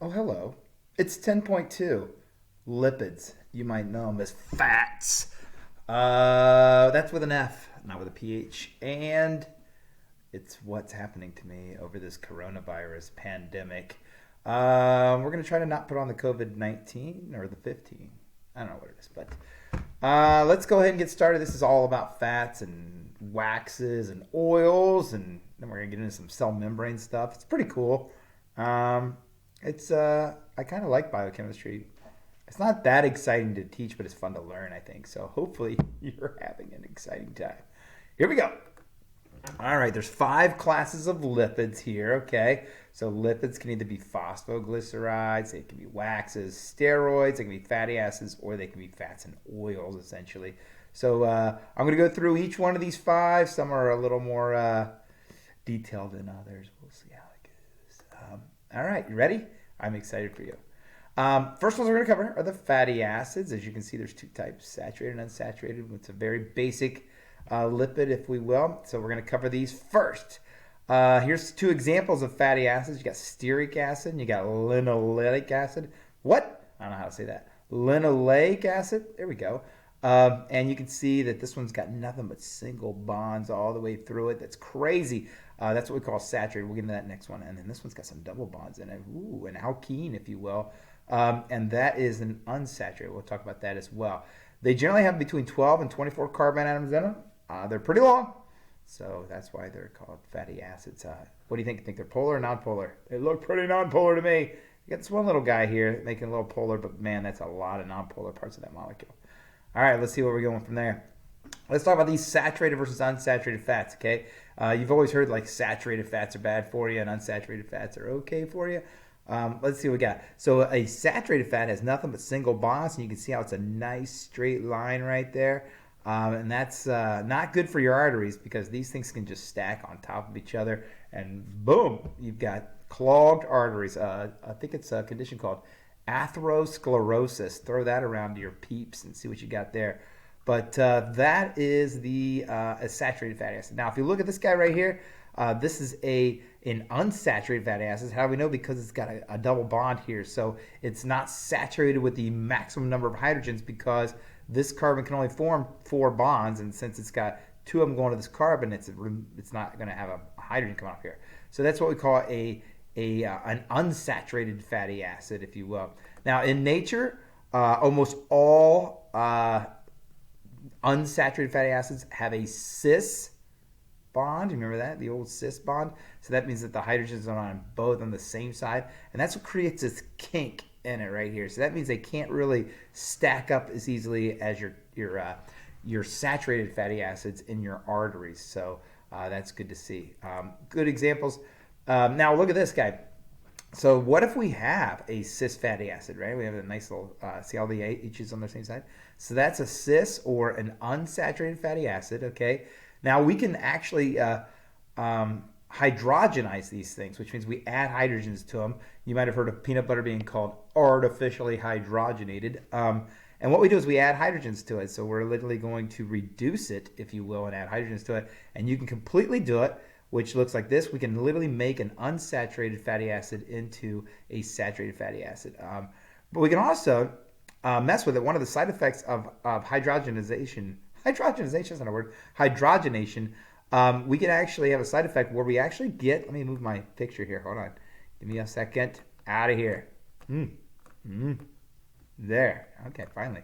Oh, hello. It's 10.2. Lipids. You might know them as fats. That's with an F, not with a PH. And it's what's happening to me over this coronavirus pandemic. We're going to try to not put on the COVID 19 or the 15. I don't know what it is, but let's go ahead and get started. This is all about fats and waxes and oils, and then we're going to get into some cell membrane stuff. It's pretty cool. It's I kind of like biochemistry. It's not that exciting to teach, but it's fun to learn, I think. So hopefully you're having an exciting time. Here we go. All right, there's 5 classes of lipids here, okay? So lipids can either be phosphoglycerides, they can be waxes, steroids, they can be fatty acids, or they can be fats and oils, essentially. So I'm going to go through each one of these 5. Some are a little more detailed than others. We'll see how it goes. All right, you ready? I'm excited for you. First ones we're going to cover are the fatty acids. As you can see, there's 2 types, saturated and unsaturated. It's a very basic lipid, if we will. So we're going to cover these first. Here's 2 examples of fatty acids. You got stearic acid and you got linoleic acid. What? I don't know how to say that. Linoleic acid. There we go. And you can see that this one's got nothing but single bonds all the way through it. That's crazy. That's what we call saturated. We'll get into that next one. And then this one's got some double bonds in it. Ooh, an alkene, if you will. And that is an unsaturated. We'll talk about that as well. They generally have between 12 and 24 carbon atoms in them. They're pretty long. So that's why they're called fatty acids. What do you think? Think they're polar or non-polar? They look pretty non-polar to me. You got this one little guy here making a little polar, but man, that's a lot of non-polar parts of that molecule. All right, let's see where we're going from there. Let's talk about these saturated versus unsaturated fats, okay? You've always heard like saturated fats are bad for you and unsaturated fats are okay for you. Let's see what we got. So a saturated fat has nothing but single bonds, and you can see how it's a nice straight line right there. And that's not good for your arteries because these things can just stack on top of each other, and boom, you've got clogged arteries. I think it's a condition called atherosclerosis. Throw that around to your peeps and see what you got there. But that is the saturated fatty acid. Now, if you look at this guy right here, this is an unsaturated fatty acid. How do we know? Because it's got a double bond here. So it's not saturated with the maximum number of hydrogens because this carbon can only form 4 bonds. And since it's got 2 of them going to this carbon, it's not going to have a hydrogen come off here. So that's what we call an unsaturated fatty acid, if you will. Now, in nature, almost all unsaturated fatty acids have a cis bond. Remember that? The old cis bond? So that means that the hydrogens are on both on the same side. And that's what creates this kink in it right here. So that means they can't really stack up as easily as your saturated fatty acids in your arteries. So that's good to see. Good examples. Now look at this guy. So what if we have a cis fatty acid, right? We have a nice little, see all the H's on the same side? So that's a cis or an unsaturated fatty acid, okay? Now we can actually hydrogenize these things, which means we add hydrogens to them. You might have heard of peanut butter being called artificially hydrogenated. And what we do is we add hydrogens to it. So we're literally going to reduce it, if you will, and add hydrogens to it. And you can completely do it, which looks like this. We can literally make an unsaturated fatty acid into a saturated fatty acid. But we can also mess with it. One of the side effects of hydrogenation is not a word, hydrogenation, we can actually have a side effect where we actually get, let me move my picture here, hold on, give me a second, out of here. There, okay, finally.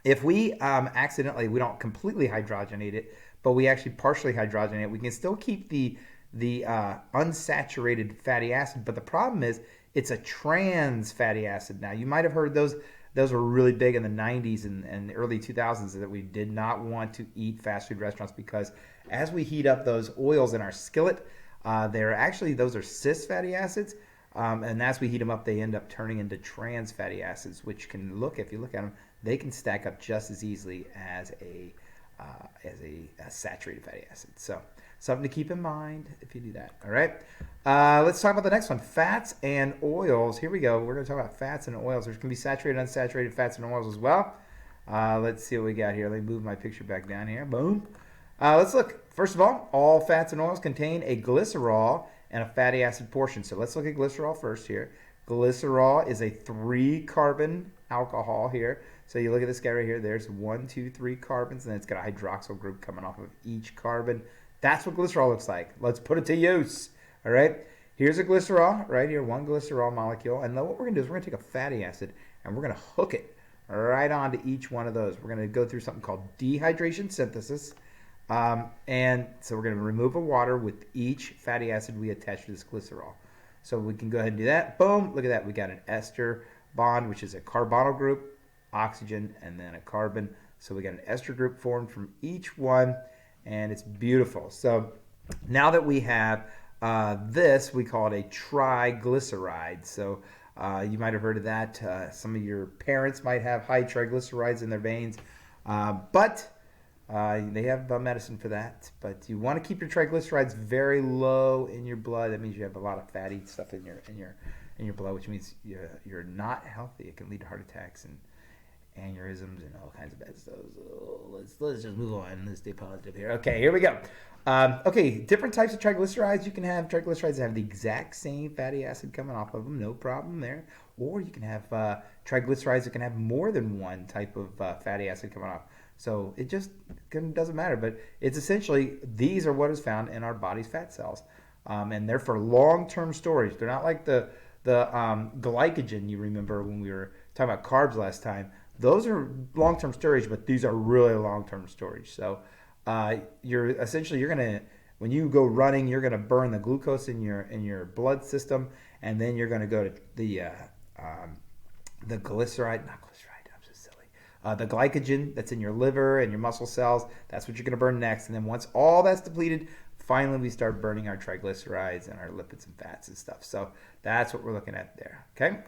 If we accidentally, we don't completely hydrogenate it, but we actually partially hydrogenate it, we can still keep the unsaturated fatty acid, but the problem is it's a trans fatty acid. Now, you might have heard those were really big in the 90s and early 2000s, that we did not want to eat fast food restaurants because as we heat up those oils in our skillet, those are cis fatty acids. And as we heat them up, they end up turning into trans fatty acids, which can if you look at them, they can stack up just as easily as a saturated fatty acid. So something to keep in mind if you do that. All right. Let's talk about the next one, fats and oils. Here we go. We're going to talk about fats and oils. There's going to be saturated, unsaturated fats and oils as well. Let's see what we got here. Let me move my picture back down here. Boom. Let's look. First of all fats and oils contain a glycerol and a fatty acid portion. So let's look at glycerol first here. Glycerol is a 3-carbon alcohol here. So you look at this guy right here. There's 1, 2, 3 carbons, and then it's got a hydroxyl group coming off of each carbon. That's what glycerol looks like. Let's put it to use. All right. Here's a glycerol right here, 1 glycerol molecule. And then what we're going to do is we're going to take a fatty acid and we're going to hook it right onto each one of those. We're going to go through something called dehydration synthesis. And so we're going to remove the water with each fatty acid we attach to this glycerol. So we can go ahead and do that. Boom. Look at that. We got an ester bond, which is a carbonyl group, oxygen, and then a carbon. So we got an ester group formed from each one, and it's beautiful. So now that we have this, we call it a triglyceride. So you might have heard of that. Some of your parents might have high triglycerides in their veins, but they have medicine for that. But you want to keep your triglycerides very low in your blood. That means you have a lot of fatty stuff in your blood, which means you're not healthy. It can lead to heart attacks and aneurysms and all kinds of bad stuff. So let's just move on. Let's stay positive here. Okay, here we go. Okay, different types of triglycerides. You can have triglycerides that have the exact same fatty acid coming off of them, no problem there. Or you can have triglycerides that can have more than one type of fatty acid coming off. So it just doesn't matter. But it's essentially, these are what is found in our body's fat cells. And they're for long-term storage. They're not like the glycogen you remember when we were talking about carbs last time. Those are long-term storage, but these are really long-term storage. So you're gonna, when you go running, you're gonna burn the glucose in your blood system, and then you're gonna go to the glyceride, not glyceride. I'm so silly. The glycogen that's in your liver and your muscle cells. That's what you're gonna burn next, and then once all that's depleted, finally we start burning our triglycerides and our lipids and fats and stuff. So that's what we're looking at there. Okay.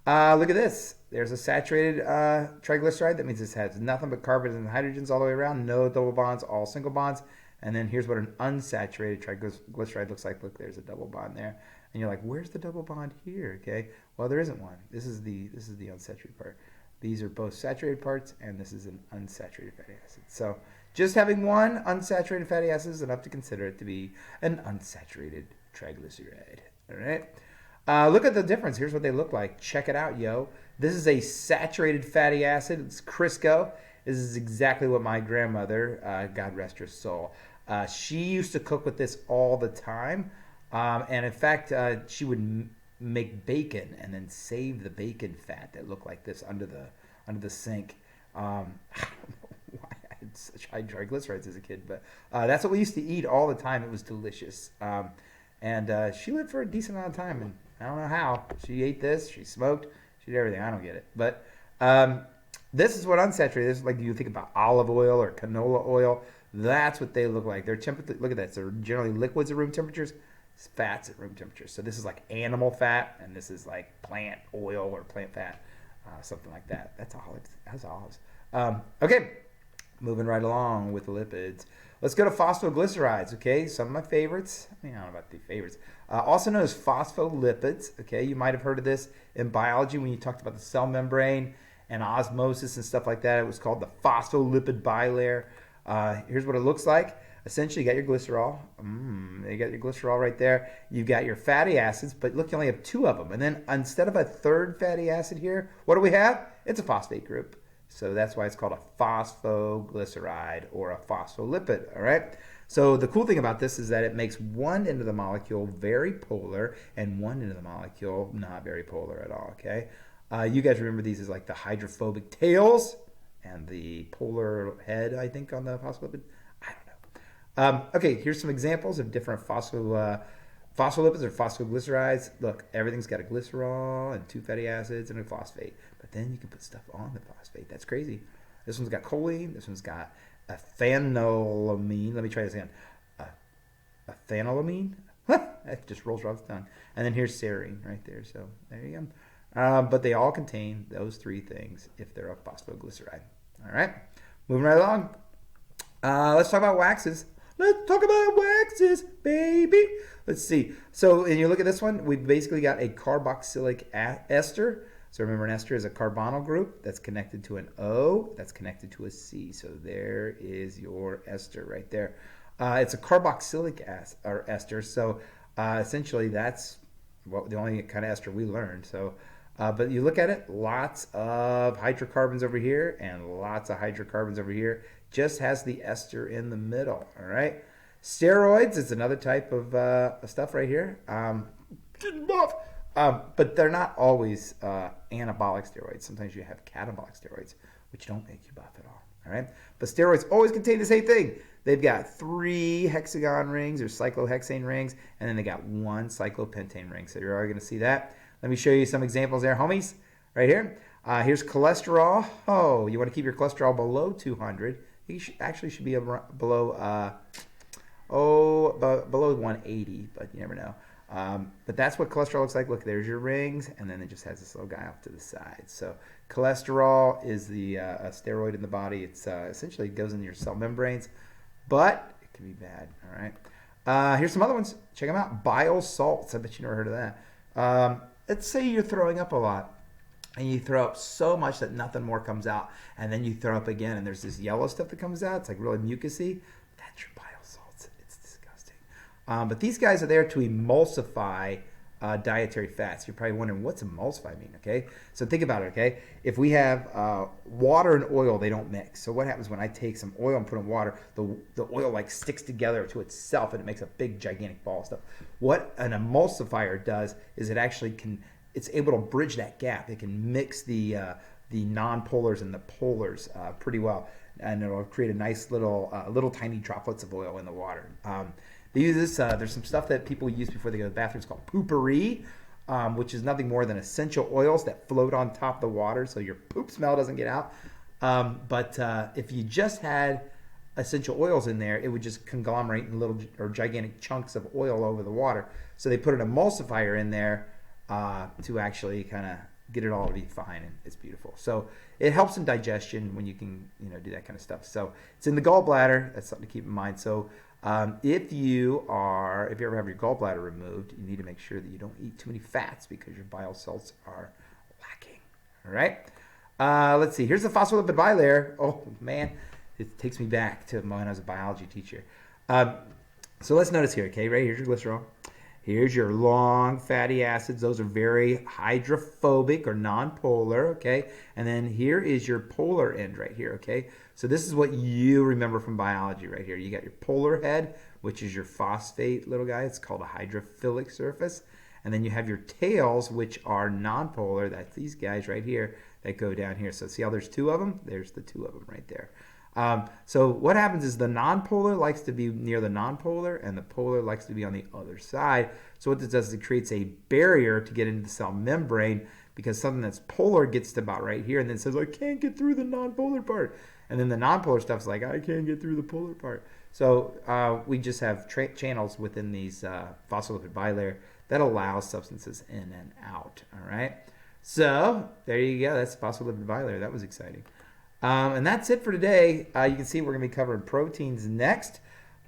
Look at this. There's a saturated triglyceride. That means this has nothing but carbons and hydrogens all the way around. No double bonds, all single bonds. And then here's what an unsaturated triglyceride looks like. Look, there's a double bond there. And you're like, where's the double bond here? Okay. Well, there isn't one. This is the unsaturated part. These are both saturated parts, and this is an unsaturated fatty acid. So just having one unsaturated fatty acid is enough to consider it to be an unsaturated triglyceride. All right. Look at the difference. Here's what they look like. Check it out, yo. This is a saturated fatty acid. It's Crisco. This is exactly what my grandmother, God rest her soul, she used to cook with this all the time. And in fact, she would make bacon and then save the bacon fat that looked like this under the sink. I don't know why I had such high triglycerides as a kid, but that's what we used to eat all the time. It was delicious. And she lived for a decent amount of time, and I don't know how. She ate this, she smoked, she did everything. I don't get it. But this is what unsaturated is. Like, you think about olive oil or canola oil. That's what they look like. They're look at that. They're generally liquids at room temperatures, fats at room temperatures. So this is like animal fat, and this is like plant oil or plant fat, something like that. That's olives. That's olives. Okay, moving right along with the lipids. Let's go to phosphoglycerides, okay? Some of my favorites. I don't know about the favorites. Also known as phospholipids, okay? You might have heard of this in biology when you talked about the cell membrane and osmosis and stuff like that. It was called the phospholipid bilayer. Here's what it looks like. Essentially, you got your glycerol. You got your glycerol right there. You've got your fatty acids, but look, you only have 2 of them. And then instead of a third fatty acid here, what do we have? It's a phosphate group. So that's why it's called a phosphoglyceride or a phospholipid, all right? So the cool thing about this is that it makes one end of the molecule very polar and one end of the molecule not very polar at all, okay? You guys remember these as like the hydrophobic tails and the polar head, I think, on the phospholipid? I don't know. Okay, here's some examples of different phospholipids or phosphoglycerides. Look, everything's got a glycerol and 2 fatty acids and a phosphate. But then you can put stuff on the phosphate. That's crazy. This one's got choline. This one's got a phenylamine. Let me try this again. A phenylamine? That just rolls off the tongue. And then here's serine right there. So there you go. But they all contain those 3 things if they're a phosphoglyceride. All right. Moving right along. Let's talk about waxes. Let's talk about waxes, baby. Let's see. So, when you look at this one, we've basically got a carboxylic ester. So remember, an ester is a carbonyl group that's connected to an O that's connected to a C. So there is your ester right there. It's a carboxylic ester. So Essentially, that's the only kind of ester we learned. So, but you look at it, lots of hydrocarbons over here and lots of hydrocarbons over here. Just has the ester in the middle. All right. Steroids is another type of stuff right here. Getting buff. But they're not always anabolic steroids. Sometimes you have catabolic steroids, which don't make you buff at all. All right. But steroids always contain the same thing. They've got 3 hexagon rings or cyclohexane rings, and then they got 1 cyclopentane ring. So you're already going to see that. Let me show you some examples there, homies. Right here. Here's cholesterol. Oh, you want to keep your cholesterol below 200. You should be below below 180, but you never know. But that's what cholesterol looks like. Look, there's your rings, and then it just has this little guy off to the side. So cholesterol is the steroid in the body. It's essentially goes in your cell membranes, but it can be bad. All right. Here's some other ones. Check them out. Bile salts. I bet you never heard of that. Let's say you're throwing up a lot, and you throw up so much that nothing more comes out, and then you throw up again, and there's this yellow stuff that comes out. It's like really mucusy. That's your bile salts. It's disgusting. But these guys are there to emulsify dietary fats. You're probably wondering, what's emulsify mean? Okay, so think about it. Okay, if we have water and oil, they don't mix. So what happens when I take some oil and put in water? The oil like sticks together to itself, and it makes a big gigantic ball of stuff. What an emulsifier does is it actually it's able to bridge that gap. It can mix the non-polars and the polars pretty well, and it'll create a nice little tiny droplets of oil in the water. They use this. There's some stuff that people use before they go to the bathroom. It's called poopery, which is nothing more than essential oils that float on top of the water, so your poop smell doesn't get out. But if you just had essential oils in there, it would just conglomerate in little or gigantic chunks of oil over the water. So they put an emulsifier in there to actually kind of get it all to be fine, and it's beautiful. So it helps in digestion when you can do that kind of stuff. So it's in the gallbladder. That's something to keep in mind. So if you ever have your gallbladder removed, you need to make sure that you don't eat too many fats because your bile salts are lacking. All right. Let's see. Here's the phospholipid bilayer. Oh man, it takes me back to when I was a biology teacher. So let's notice here. Okay, right here's your glycerol. Here's your long fatty acids. Those are very hydrophobic or non-polar, okay? And then here is your polar end right here, okay? So this is what you remember from biology right here. You got your polar head, which is your phosphate little guy. It's called a hydrophilic surface. And then you have your tails, which are non-polar. That's these guys right here that go down here. So see how there's 2 of them? There's the 2 of them right there. So what happens is the nonpolar likes to be near the nonpolar, and the polar likes to be on the other side. So what this does is it creates a barrier to get into the cell membrane, because something that's polar gets to about right here and then says, I can't get through the nonpolar part. And then the nonpolar stuff's like, I can't get through the polar part. So we just have channels within these phospholipid bilayer that allow substances in and out. All right. So there you go. That's phospholipid bilayer. That was exciting. And that's it for today. You can see we're going to be covering proteins next.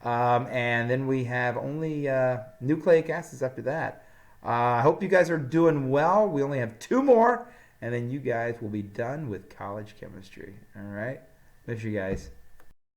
And then we have only nucleic acids after that. I hope you guys are doing well. We only have 2 more, and then you guys will be done with college chemistry. All right? Miss you guys.